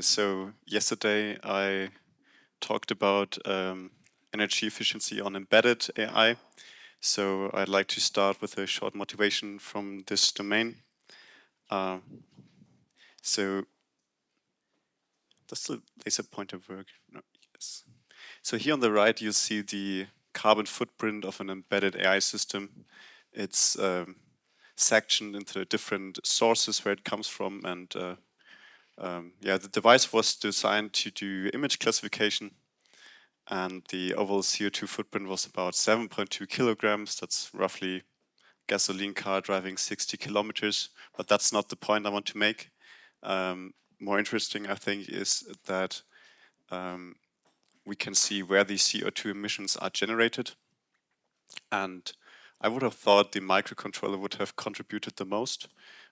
So yesterday I talked about energy efficiency on embedded AI. So I'd like to start with a short motivation from this domain. Uh, so does the laser pointer work? No, yes. So here on the right you see the carbon footprint of an embedded AI system. It's sectioned into different sources where it comes from, and yeah, the device was designed to do image classification, and the overall CO2 footprint was about 7.2 kilograms. That's roughly gasoline car driving 60 kilometers, but that's not the point I want to make. More interesting, I think, is that we can see where the CO2 emissions are generated. And I would have thought the microcontroller would have contributed the most,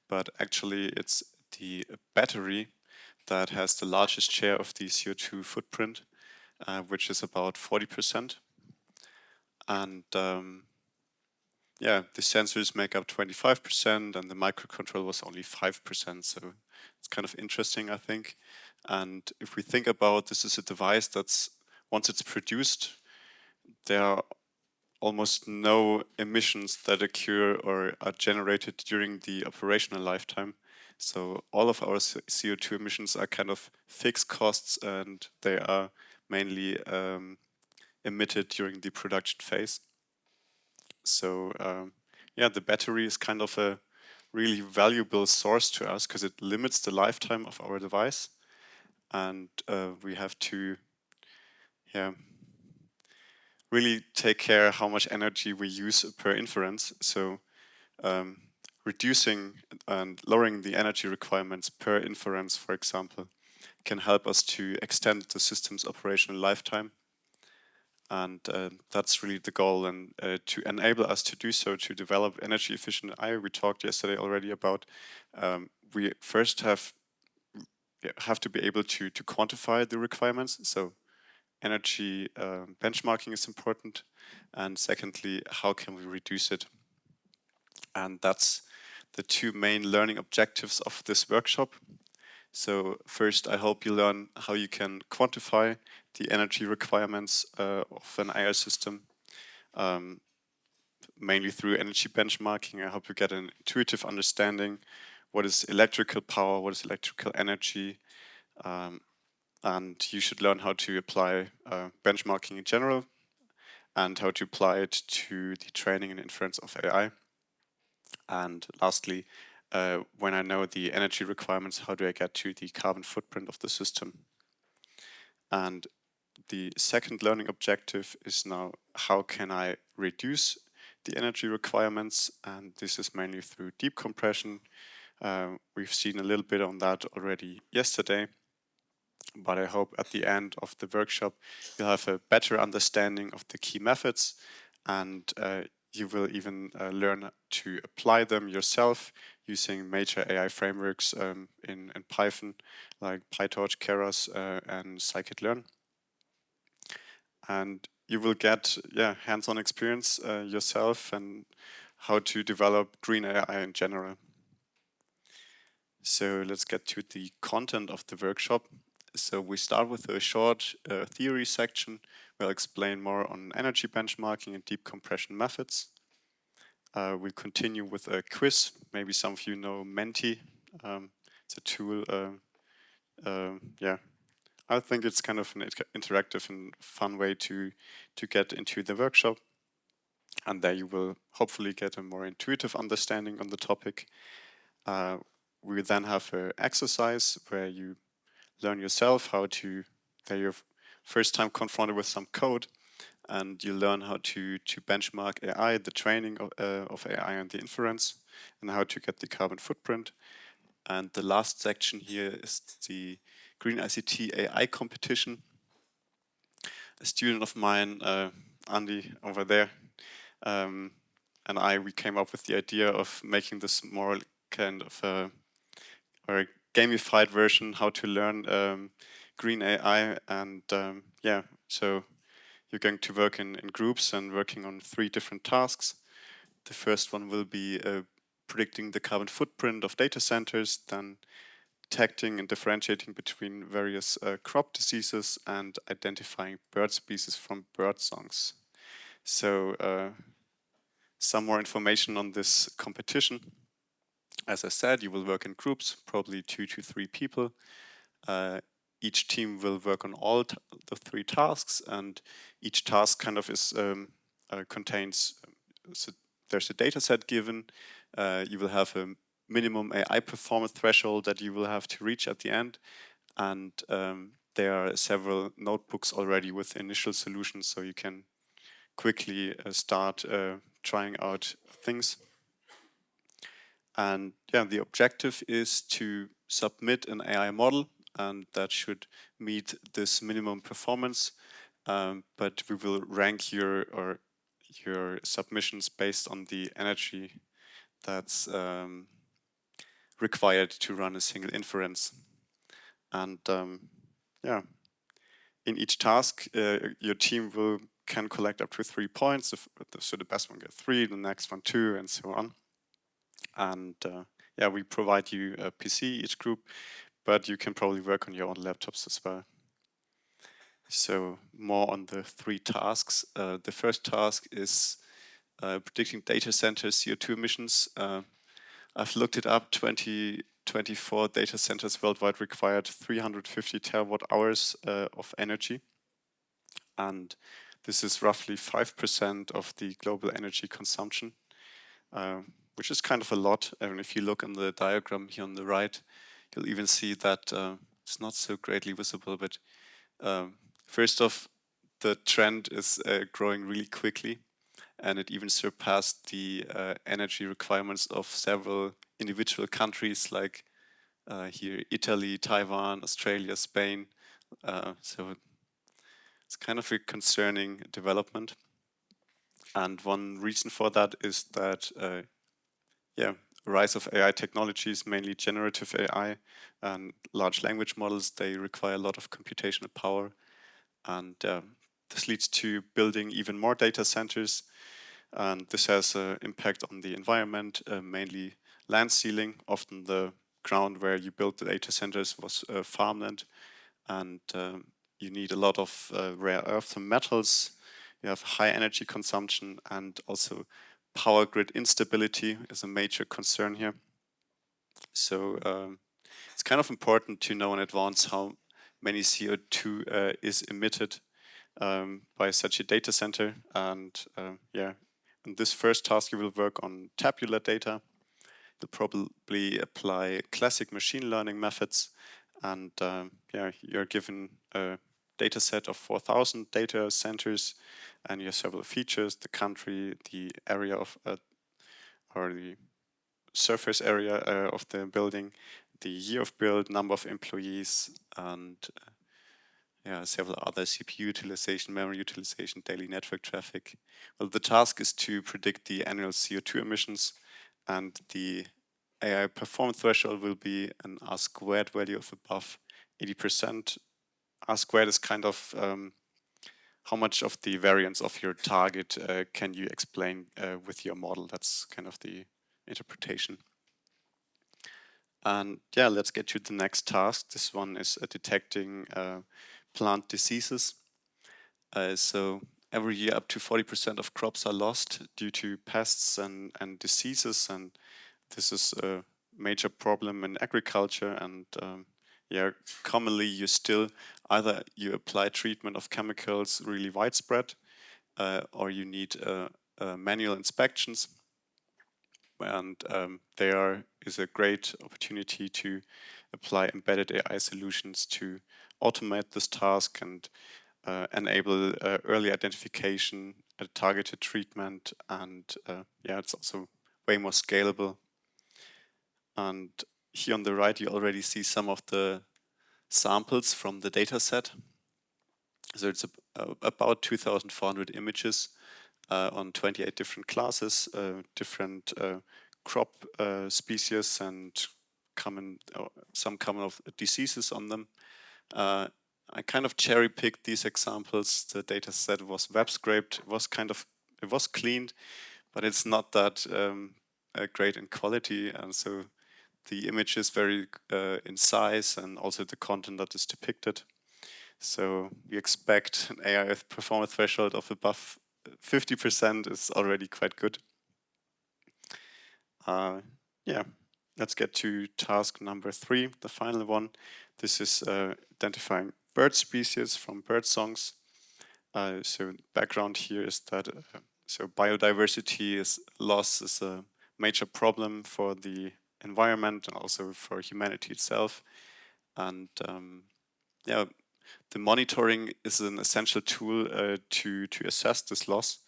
but actually it's the battery that has the largest share of the CO2 footprint, which is about 40%. And yeah, the sensors make up 25%, and the microcontroller was only 5%. So it's kind of interesting, I think. And if we think about this is a device that's, once it's produced, there are almost no emissions that occur or are generated during the operational lifetime. So all of our CO2 emissions are kind of fixed costs, and they are mainly emitted during the production phase. So yeah, the battery is kind of a really valuable source to us because it limits the lifetime of our device, and we have to really take care how much energy we use per inference. So reducing and lowering the energy requirements per inference, for example, can help us to extend the system's operational lifetime. And that's really the goal. And to enable us to do so, to develop energy efficient AI, we talked yesterday already about, we first have to be able to quantify the requirements. So energy benchmarking is important. And secondly, how can we reduce it? And that's the two main learning objectives of this workshop. So first, I hope you learn how you can quantify the energy requirements of an AI system, mainly through energy benchmarking. I hope you get an intuitive understanding what is electrical power, what is electrical energy, and you should learn how to apply benchmarking in general and how to apply it to the training and inference of AI. And lastly, when I know the energy requirements, how do I get to the carbon footprint of the system? And the second learning objective is now, how can I reduce the energy requirements? And this is mainly through deep compression. We've seen a little bit on that already yesterday, but I hope at the end of the workshop you'll have a better understanding of the key methods, and you will even learn to apply them yourself using major AI frameworks in Python, like PyTorch, Keras, and scikit-learn. And you will get hands-on experience yourself and how to develop Green AI in general. So let's get to the content of the workshop. So we start with a short theory section. We'll explain more on energy benchmarking and deep compression methods. We'll continue with a quiz. Maybe some of you know Menti. It's a tool. I think it's kind of an interactive and fun way to get into the workshop. And there you will hopefully get a more intuitive understanding on the topic. We will then have an exercise where you learn yourself how to, you're first time confronted with some code, and you learn how to benchmark AI, the training of AI and the inference, and how to get the carbon footprint. And the last section here is the Green ICT AI competition. A student of mine, Andy, over there, and we came up with the idea of making this more kind of a gamified version, how to learn Green AI. And so you're going to work in groups and working on 3 different tasks. The first one will be predicting the carbon footprint of data centers. Then detecting and differentiating between various crop diseases and identifying bird species from bird songs. So some more information on this competition. As I said, you will work in groups, probably 2 to 3 people. Each team will work on all the 3 tasks, and each task kind of is contains, so there's a data set given. You will have a minimum AI performance threshold that you will have to reach at the end, and there are several notebooks already with initial solutions, so you can quickly start trying out things. And yeah, the objective is to submit an AI model, and that should meet this minimum performance. But we will rank your submissions based on the energy that's required to run a single inference. And yeah, in each task, your team can collect up to 3 points. So the best one gets 3, the next one 2, and so on. And yeah, we provide you a PC, each group, but you can probably work on your own laptops as well. So more on the 3 tasks. The first task is predicting data center CO2 emissions. I've looked it up. 2024 data centers worldwide required 350 terawatt hours of energy, and this is roughly 5% of the global energy consumption, which is kind of a lot. And if you look on the diagram here on the right, you'll even see that it's not so greatly visible, but first off, the trend is growing really quickly, and it even surpassed the energy requirements of several individual countries like here Italy, Taiwan, Australia, Spain. So it's kind of a concerning development. And one reason for that is that rise of AI technologies, mainly generative AI and large language models, they require a lot of computational power. And this leads to building even more data centers. And this has an impact on the environment, mainly land sealing. Often the ground where you built the data centers was farmland. And you need a lot of rare earths and metals. You have high energy consumption, and also power grid instability is a major concern here. So it's kind of important to know in advance how many CO2 is emitted by such a data center. And yeah, in this first task, you will work on tabular data. You'll probably apply classic machine learning methods, and yeah, you're given a data set of 4,000 data centers, and you have several features: the country, the area of or the surface area of the building, the year of build, number of employees, and yeah, several other CPU utilization, memory utilization, daily network traffic. Well, the task is to predict the annual CO2 emissions, and the AI performance threshold will be an R squared value of above 80%. R squared is kind of how much of the variance of your target can you explain with your model. That's kind of the interpretation. And yeah, let's get to the next task. This one is detecting plant diseases. So every year up to 40% of crops are lost due to pests and diseases, and this is a major problem in agriculture. And yeah, commonly you still either you apply treatment of chemicals really widespread, or you need manual inspections. And there is a great opportunity to apply embedded AI solutions to automate this task and enable early identification, targeted treatment, and yeah, it's also way more scalable. And here on the right, you already see some of the samples from the data set. So it's about 2,400 images on 28 different classes, different crop species, and some common of diseases on them. I kind of cherry picked these examples. The data set was web scraped. It was cleaned, but it's not that great in quality, and so the images vary in size and also the content that is depicted. So we expect an AI performance threshold of above 50% is already quite good. Yeah, let's get to task number 3, the final one. This is identifying bird species from bird songs. So background here is that so biodiversity loss is a major problem for the environment and also for humanity itself. And yeah, the monitoring is an essential tool to assess this loss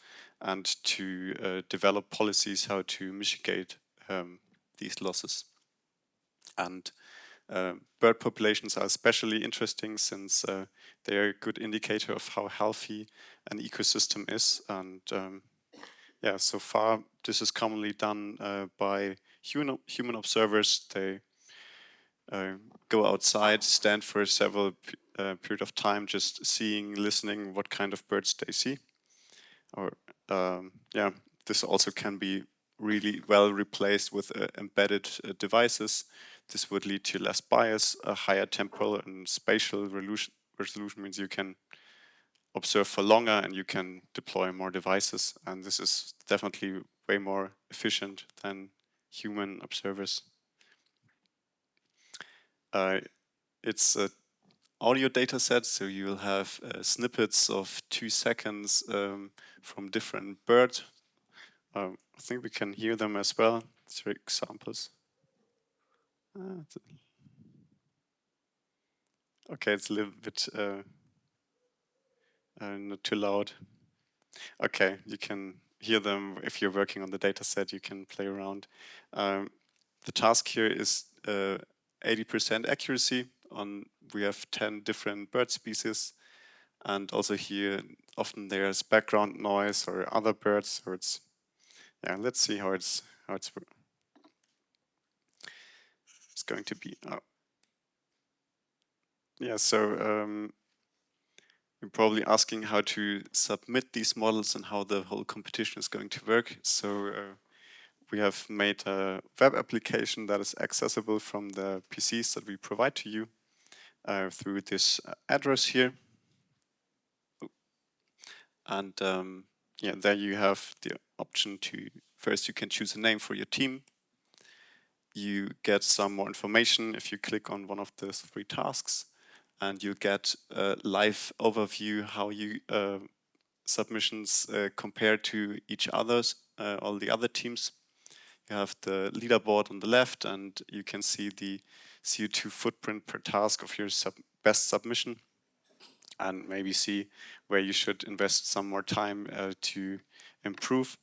and to develop policies how to mitigate these losses. And bird populations are especially interesting since they are a good indicator of how healthy an ecosystem is. And yeah, so far this is commonly done by human observers. They go outside, stand for several period of time, just seeing, listening what kind of birds they see. Or yeah, this also can be really well replaced with embedded devices. This would lead to less bias, a higher temporal and spatial resolution means you can observe for longer and you can deploy more devices. And this is definitely way more efficient than human observers. It's a audio data set, so you will have snippets of 2 seconds from different birds. I think we can hear them as well. 3 examples. Okay, it's a little bit not too loud. Okay, you can hear them if you're working on the data set, you can play around. The task here is 80% accuracy on, we have 10 different bird species. And also here, often there's background noise or other birds, or it's, yeah, let's see how it's going to be. Yeah, so you're probably asking how to submit these models and how the whole competition is going to work. So we have made a web application that is accessible from the PCs that we provide to you through this address here. And yeah, there you have the option to, first you can choose a name for your team. You get some more information if you click on one of the 3 tasks, and you get a live overview how you submissions compare to each other's, all the other teams. You have the leaderboard on the left, and you can see the CO2 footprint per task of your best submission, and maybe see where you should invest some more time to improve.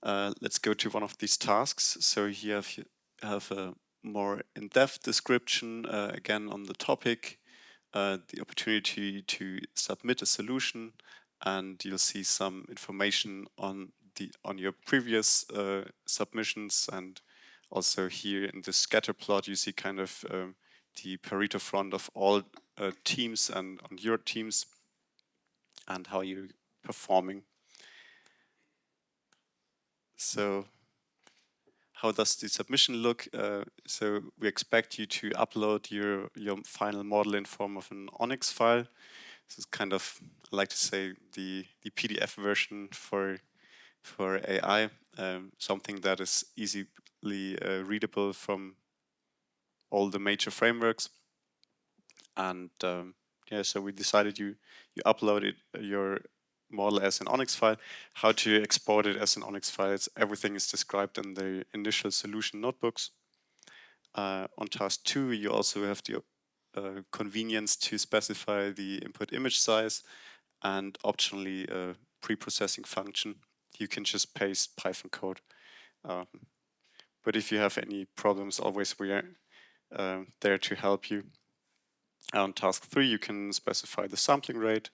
Let's go to one of these tasks. So here you have a more in-depth description, again on the topic, the opportunity to submit a solution, and you'll see some information on your previous submissions. And also here in the scatter plot, you see kind of the Pareto front of all teams and on your teams and how you're performing. So how does the submission look? So we expect you to upload your final model in form of an ONNX file. This is kind of, I like to say, the PDF version for AI, something that is easily readable from all the major frameworks. And yeah, so we decided you uploaded your model as an ONNX file. How to export it as an ONNX file, everything is described in the initial solution notebooks. On task 2, you also have the convenience to specify the input image size and optionally a pre-processing function. You can just paste Python code. But if you have any problems, always we are there to help you. On task 3, you can specify the sampling rate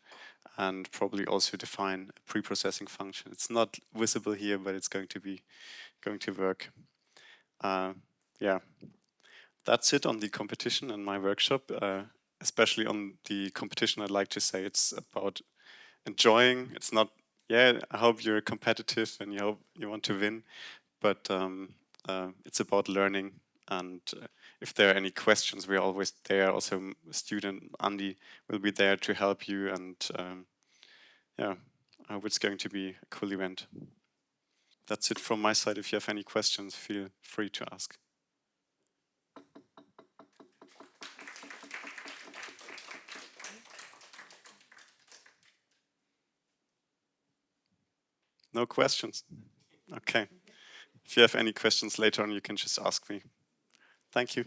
and probably also define a pre-processing function. It's not visible here, but it's going to work. Yeah, that's it on the competition and my workshop. Especially on the competition, I'd like to say it's about enjoying. It's not, yeah, I hope you're competitive and you hope you want to win, but it's about learning And if there are any questions, we're always there. Also, student Andy will be there to help you. And yeah, I hope it's going to be a cool event. That's it from my side. If you have any questions, feel free to ask. No questions? Okay. If you have any questions later on, you can just ask me. Thank you.